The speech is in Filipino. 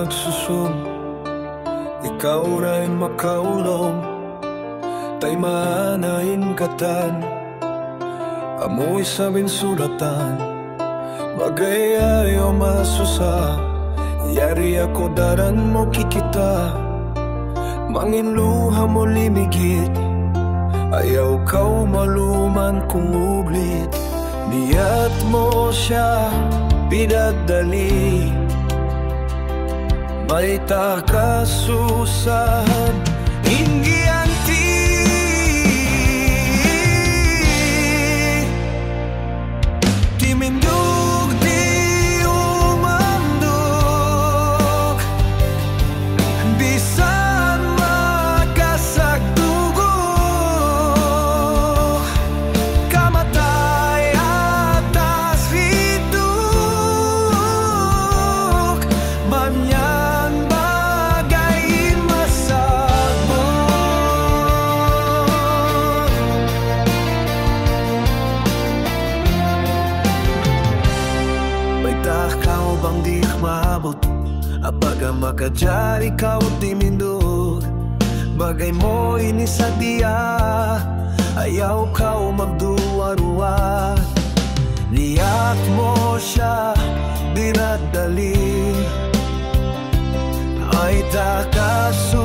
magsusum, ikaw rin makaulong, tay maanahin katan, amoy sabing sulatan, bagay ayaw masusa, yari ako daran mo kikita, manginluha mo limigit, ayaw kau maluman kung ublit, niyat mo siya pinadali, may takasusahan, inggianti. Timindog di umandog, bisan makasagdugo, kamatay atas hidup, manyan bagay masagbog. May takaw bang di maabot, abaga makadyan ikaw timindog, bagay mo inisadya, ayaw kau magduwa-ruwa, niyat mo siya dinadali, ay takaso